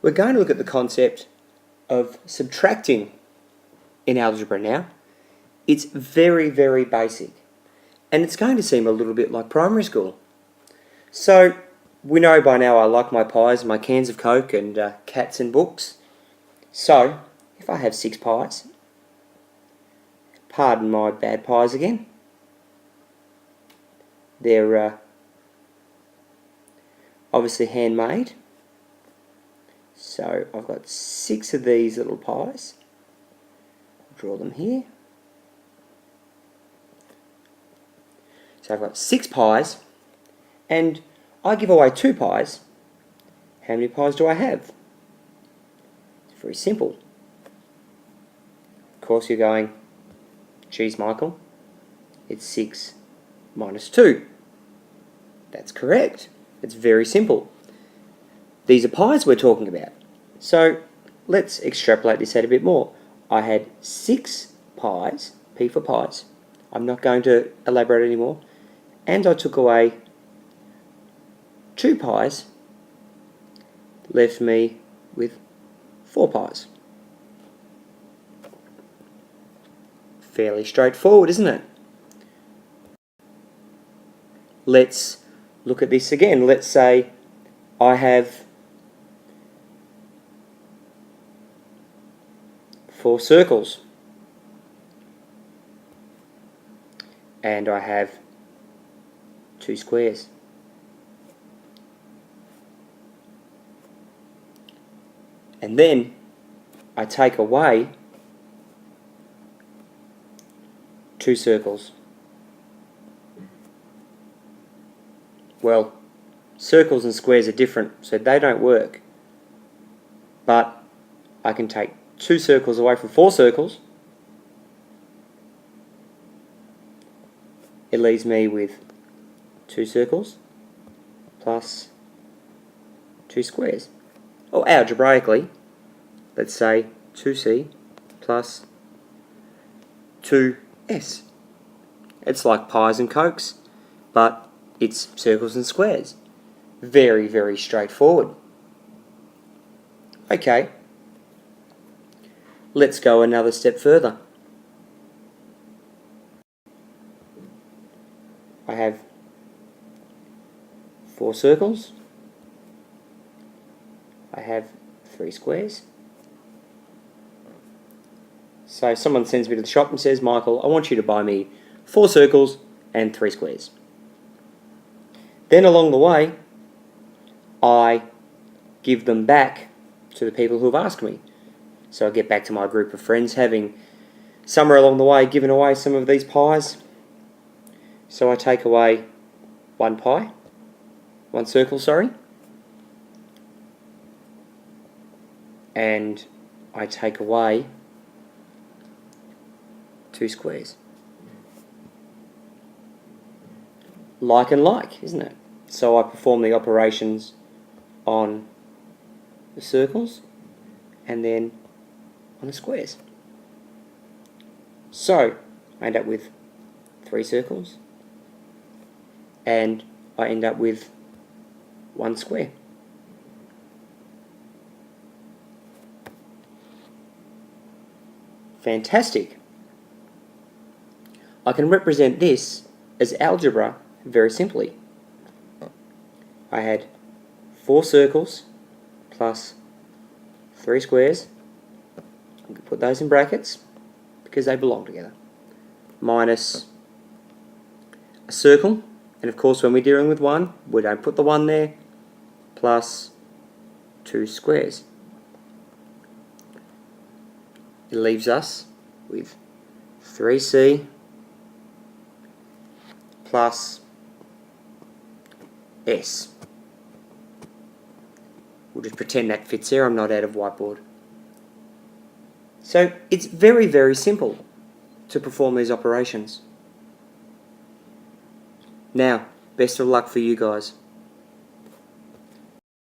We're going to look at the concept of subtracting in algebra now. It's very, very basic, and it's going to seem a little bit like primary school. So, we know by now I like my pies, my cans of Coke and cats and books. So, if I have 6 pies, pardon my bad pies again, they're obviously handmade. So I've got 6 of these little pies. Draw them here. So I've got 6 pies, and I give away 2 pies. How many pies do I have? It's very simple. Of course you're going, geez Michael, it's 6 minus 2. That's correct. It's very simple. These are pies we're talking about. So let's extrapolate this out a bit more. I had 6 pies, P for pies. I'm not going to elaborate anymore. And I took away 2 pies, left me with 4 pies. Fairly straightforward, isn't it? Let's look at this again. Let's say I have 4 circles, and I have 2 squares. And then I take away 2 circles. Well, circles and squares are different, so they don't work. But I can take 2 circles away from 4 circles. It leaves me with 2 circles plus 2 squares. Or algebraically, let's say 2c plus 2s. It's like pies and cokes, but it's circles and squares. Very, very straightforward. Okay, let's go another step further. I have 4 circles. I have 3 squares. So someone sends me to the shop and says, Michael, I want you to buy me 4 circles and 3 squares. Then along the way, I give them back to the people who have asked me. So I get back to my group of friends, having somewhere along the way given away some of these pies. So I take away 1 circle, and I take away 2 squares. Like and like, isn't it? So I perform the operations on the circles and then on the squares. So I end up with 3 circles and I end up with 1 square. Fantastic. I can represent this as algebra very simply. I had 4 circles plus 3 squares. I'm going to put those in brackets because they belong together. Minus a circle, and of course when we're dealing with 1, we don't put the 1 there, plus 2 squares. It leaves us with 3c plus s. We'll just pretend that fits there. I'm not out of whiteboard. So it's very, very simple to perform these operations. Now, best of luck for you guys.